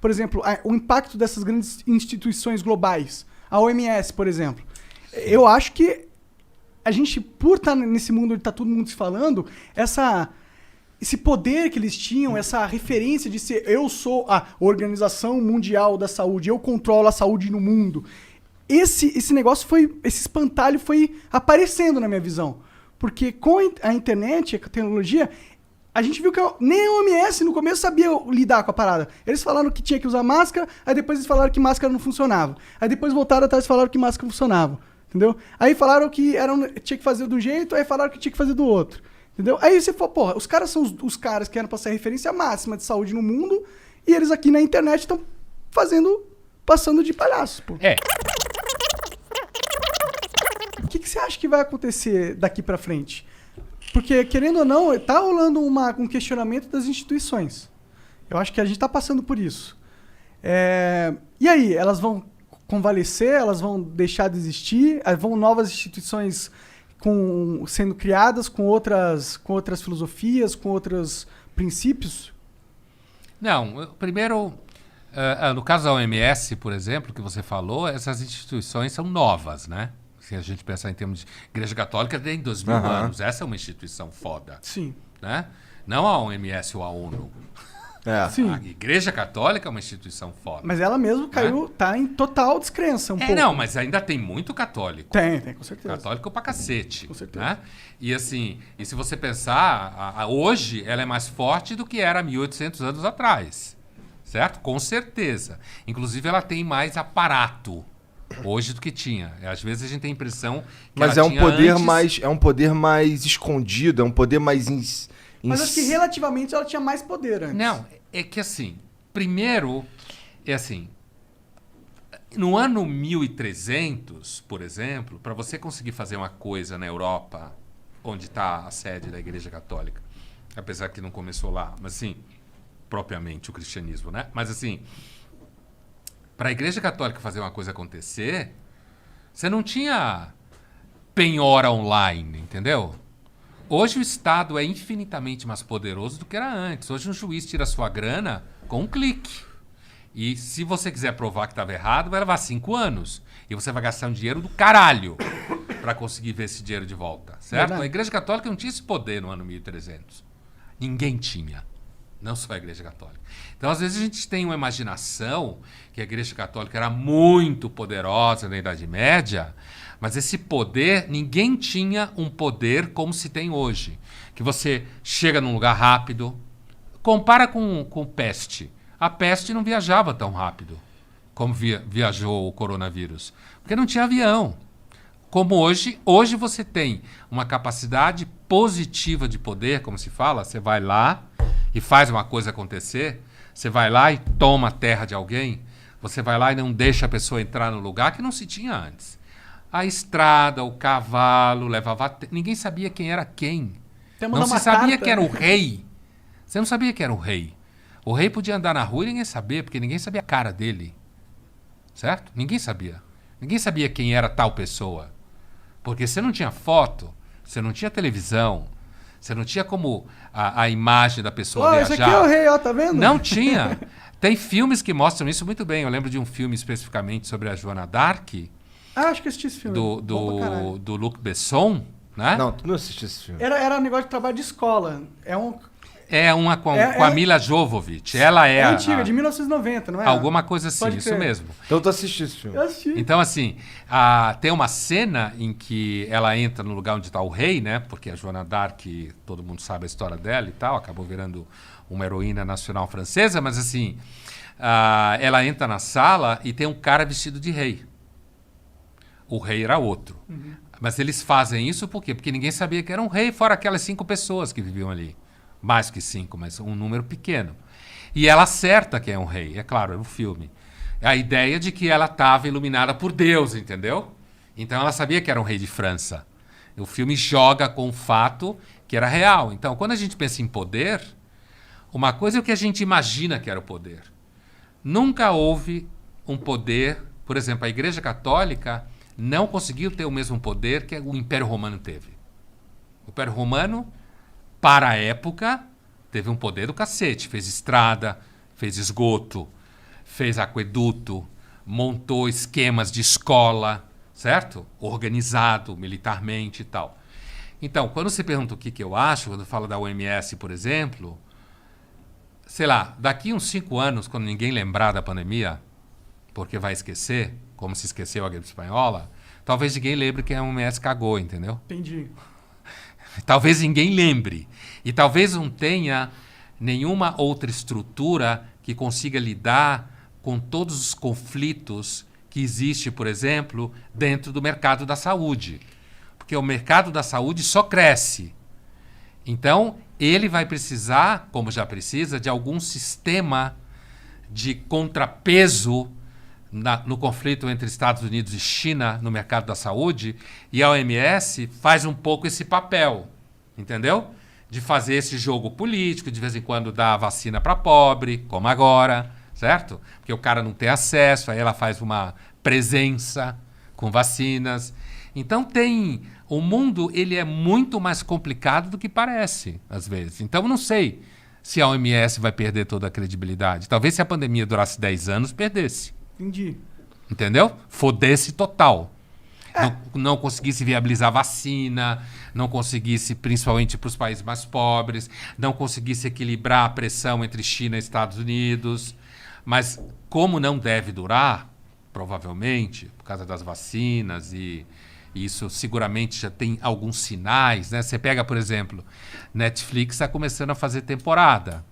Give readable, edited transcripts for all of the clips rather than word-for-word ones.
Por exemplo, o impacto dessas grandes instituições globais, a OMS, por exemplo. Eu acho que a gente, por estar nesse mundo onde está todo mundo se falando, esse poder que eles tinham, essa referência de ser eu sou a Organização Mundial da Saúde, eu controlo a saúde no mundo. Esse negócio esse espantalho foi aparecendo na minha visão. Porque com a internet, a tecnologia, a gente viu que nem a OMS no começo sabia lidar com a parada. Eles falaram que tinha que usar máscara, aí depois eles falaram que máscara não funcionava. Aí depois voltaram atrás e falaram que máscara funcionava. Entendeu? Aí falaram que tinha que fazer de um jeito, aí falaram que tinha que fazer do outro. Entendeu? Aí você falou, porra, os caras são os caras que eram pra ser a referência máxima de saúde no mundo, e eles aqui na internet estão passando de palhaços, pô. O que você acha que vai acontecer daqui pra frente? Porque, querendo ou não, tá rolando um questionamento das instituições. Eu acho que a gente tá passando por isso. E aí, elas vão convalescer, elas vão deixar de existir, vão novas instituições sendo criadas com outras filosofias, com outros princípios? Não, primeiro, no caso da OMS, por exemplo, que você falou, essas instituições são novas, né? Se a gente pensar em termos de Igreja Católica, tem 2000 anos. Essa é uma instituição foda. Sim. Né? Não a OMS ou a ONU. Sim. A Igreja Católica é uma instituição foda. Mas ela mesmo caiu, tá em total descrença pouco. Não, mas ainda tem muito católico. Tem, com certeza. Católico pra cacete. Com certeza. Né? E assim, se você pensar, hoje ela é mais forte do que era 1800 anos atrás. Certo? Com certeza. Inclusive ela tem mais aparato hoje do que tinha. Às vezes a gente tem a impressão que mas ela é um poder antes... mais é um poder mais escondido, é um poder mais mas acho que relativamente ela tinha mais poder antes. Não, é que assim, primeiro, no ano 1300, por exemplo, para você conseguir fazer uma coisa na Europa, onde está a sede da Igreja Católica, apesar que não começou lá, mas assim, propriamente o cristianismo, né? Mas assim, para a Igreja Católica fazer uma coisa acontecer, você não tinha penhora online, entendeu? Hoje o Estado é infinitamente mais poderoso do que era antes. Hoje um juiz tira sua grana com um clique. E se você quiser provar que estava errado, vai levar 5 anos. E você vai gastar um dinheiro do caralho para conseguir ver esse dinheiro de volta, certo? Verdade. A Igreja Católica não tinha esse poder no ano 1300. Ninguém tinha. Não só a Igreja Católica. Então, às vezes, a gente tem uma imaginação que a Igreja Católica era muito poderosa na Idade Média, mas esse poder, ninguém tinha um poder como se tem hoje. Que você chega num lugar rápido. Compara com peste. A peste não viajava tão rápido como viajou o coronavírus. Porque não tinha avião. Como hoje você tem uma capacidade positiva de poder, como se fala, você vai lá e faz uma coisa acontecer, você vai lá e toma a terra de alguém, você vai lá e não deixa a pessoa entrar no lugar que não se tinha antes. A estrada, o cavalo, levava... Ninguém sabia quem era quem. Não se sabia que era o rei. Você não sabia que era o rei. O rei podia andar na rua e ninguém sabia, porque ninguém sabia a cara dele. Certo? Ninguém sabia. Ninguém sabia quem era tal pessoa. Porque você não tinha foto, você não tinha televisão, você não tinha como a imagem da pessoa viajar. Esse aqui é o rei, ó, tá vendo? Não tinha. Tem filmes que mostram isso muito bem. Eu lembro de um filme especificamente sobre a Joana d'Arc, acho que assisti esse filme. do Luc Besson, né? Não, tu não assistiu esse filme. Era um negócio de trabalho de escola. É uma com a Mila Jovovich. Ela é antiga, de 1990, não é? Alguma coisa assim, Pode isso crer. mesmo. Então tu assistiu esse filme. Eu assisti. Então, assim, tem uma cena em que ela entra no lugar onde está o rei, né? Porque a Joana d'Arc, todo mundo sabe a história dela e tal, acabou virando uma heroína nacional francesa, mas assim, ela entra na sala e tem um cara vestido de rei. O rei era outro. Uhum. Mas eles fazem isso por quê? Porque ninguém sabia que era um rei, fora aquelas 5 pessoas que viviam ali. Mais que 5, mas um número pequeno. E ela acerta quem é um rei, é claro, é um filme. A ideia de que ela estava iluminada por Deus, entendeu? Então ela sabia que era um rei de França. O filme joga com o fato que era real. Então, quando a gente pensa em poder, uma coisa é o que a gente imagina que era o poder. Nunca houve um poder... Por exemplo, a Igreja Católica não conseguiu ter o mesmo poder que o Império Romano teve. O Império Romano, para a época, teve um poder do cacete. Fez estrada, fez esgoto, fez aqueduto, montou esquemas de escola, certo? Organizado militarmente e tal. Então, quando você pergunta o que eu acho, quando fala da OMS, por exemplo, sei lá, daqui uns 5 anos, quando ninguém lembrar da pandemia, porque vai esquecer, como se esqueceu a gripe espanhola, talvez ninguém lembre que a OMS cagou, entendeu? Entendi. Talvez ninguém lembre. E talvez não tenha nenhuma outra estrutura que consiga lidar com todos os conflitos que existe, por exemplo, dentro do mercado da saúde. Porque o mercado da saúde só cresce. Então, ele vai precisar, como já precisa, de algum sistema de contrapeso no conflito entre Estados Unidos e China no mercado da saúde, e a OMS faz um pouco esse papel, entendeu? De fazer esse jogo político, de vez em quando dar vacina para pobre, como agora, certo? Porque o cara não tem acesso, aí ela faz uma presença com vacinas. Então o mundo ele é muito mais complicado do que parece, às vezes. Então, não sei se a OMS vai perder toda a credibilidade. Talvez se a pandemia durasse 10 anos, perdesse. Entendi. Entendeu? Fodesse total. Não conseguisse viabilizar vacina, não conseguisse, principalmente para os países mais pobres, não conseguisse equilibrar a pressão entre China e Estados Unidos. Mas como não deve durar, provavelmente, por causa das vacinas e isso seguramente já tem alguns sinais, né? Você pega, por exemplo, Netflix está começando a fazer temporada.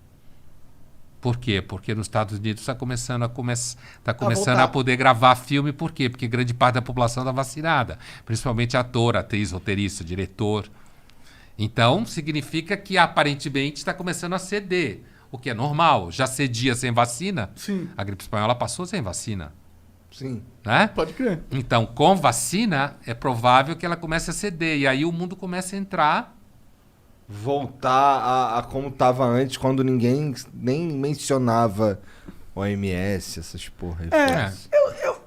Por quê? Porque nos Estados Unidos está começando a poder gravar filme. Por quê? Porque grande parte da população está vacinada. Principalmente ator, atriz, roteirista, diretor. Então, significa que aparentemente está começando a ceder. O que é normal. Já cedia sem vacina. Sim. A gripe espanhola passou sem vacina. Sim. Né? Pode crer. Então, com vacina, é provável que ela comece a ceder. E aí o mundo começa a entrar... Voltar a como tava antes, quando ninguém nem mencionava OMS, essas porra.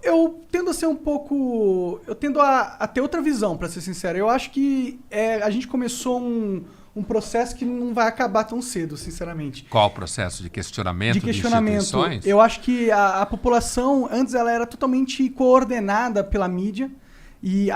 Eu tendo a ser um pouco... Eu tendo a ter outra visão, pra ser sincero. Eu acho que a gente começou um processo que não vai acabar tão cedo, sinceramente. Qual o processo de questionamento de instituições? Eu acho que a população, antes ela era totalmente coordenada pela mídia e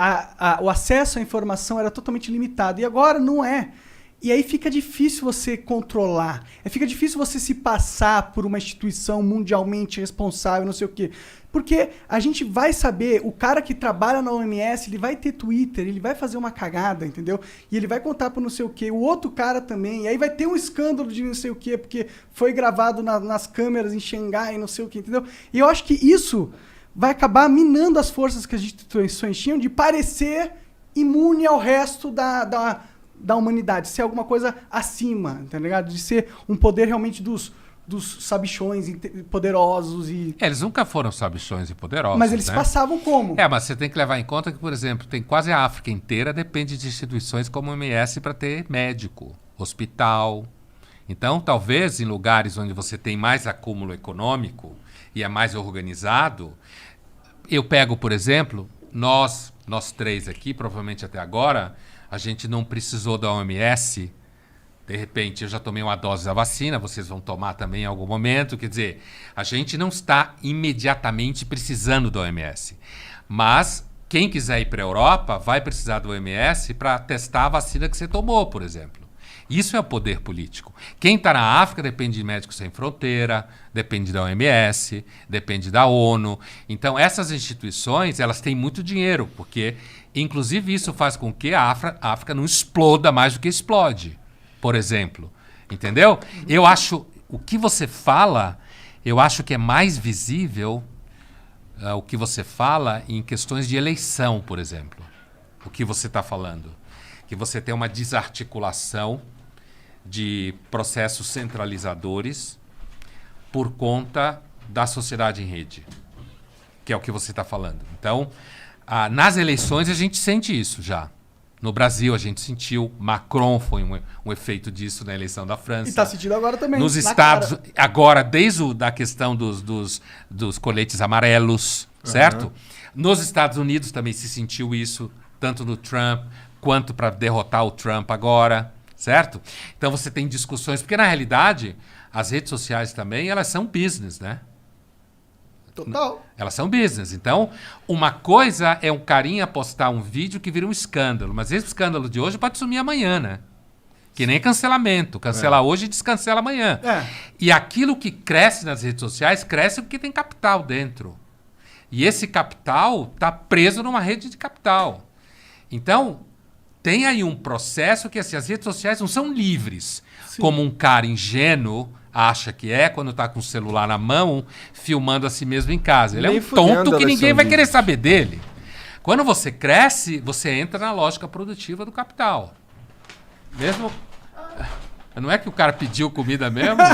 o acesso à informação era totalmente limitado. E agora não é. E aí fica difícil você controlar. Fica difícil você se passar por uma instituição mundialmente responsável, não sei o quê. Porque a gente vai saber, o cara que trabalha na OMS, ele vai ter Twitter, ele vai fazer uma cagada, entendeu? E ele vai contar pro não sei o quê. O outro cara também. E aí vai ter um escândalo de não sei o quê, porque foi gravado nas câmeras em Xangai, não sei o quê, entendeu? E eu acho que isso vai acabar minando as forças que as instituições tinham de parecer imune ao resto da humanidade, ser alguma coisa acima, tá ligado? De ser um poder realmente dos sabichões poderosos e... eles nunca foram sabichões e poderosos, mas eles né? passavam como? Mas você tem que levar em conta que, por exemplo, tem quase a África inteira depende de instituições como a OMS para ter médico, hospital. Então, talvez em lugares onde você tem mais acúmulo econômico e é mais organizado, eu pego, por exemplo, nós 3 aqui, provavelmente até agora, a gente não precisou da OMS. De repente, eu já tomei uma dose da vacina, vocês vão tomar também em algum momento. Quer dizer, a gente não está imediatamente precisando da OMS. Mas quem quiser ir para a Europa vai precisar da OMS para testar a vacina que você tomou, por exemplo. Isso é o poder político. Quem está na África depende de Médicos Sem Fronteira, depende da OMS, depende da ONU. Então, essas instituições, elas têm muito dinheiro, porque, inclusive, isso faz com que a África não exploda mais do que explode, por exemplo. Entendeu? Eu acho, o que você fala, eu acho que é mais visível o que você fala em questões de eleição, por exemplo. O que você está falando. Que você tem uma desarticulação de processos centralizadores por conta da sociedade em rede, que é o que você está falando. Então, nas eleições a gente sente isso já. No Brasil a gente sentiu, Macron foi um efeito disso na eleição da França. E está sentindo agora também. Nos Estados, agora desde a questão dos coletes amarelos, certo? Nos Estados Unidos também se sentiu isso, tanto no Trump quanto para derrotar o Trump agora, certo? Então você tem discussões, porque na realidade as redes sociais também, elas são business, né? Total. Elas são business. Então, uma coisa é um carinha postar um vídeo que vira um escândalo. Mas esse escândalo de hoje pode sumir amanhã, né? Que nem cancelamento. Cancela hoje e descancela amanhã. E aquilo que cresce nas redes sociais, cresce porque tem capital dentro. E esse capital está preso numa rede de capital. Então, tem aí um processo que assim, as redes sociais não são livres. Sim. Como um cara ingênuo acha que é quando está com o celular na mão, filmando a si mesmo em casa. Ele é Nem um fudendo, tonto que elas ninguém são vai querer livres. saber dele. Quando você cresce, você entra na lógica produtiva do capital. Mesmo... Não é que o cara pediu comida mesmo, meu?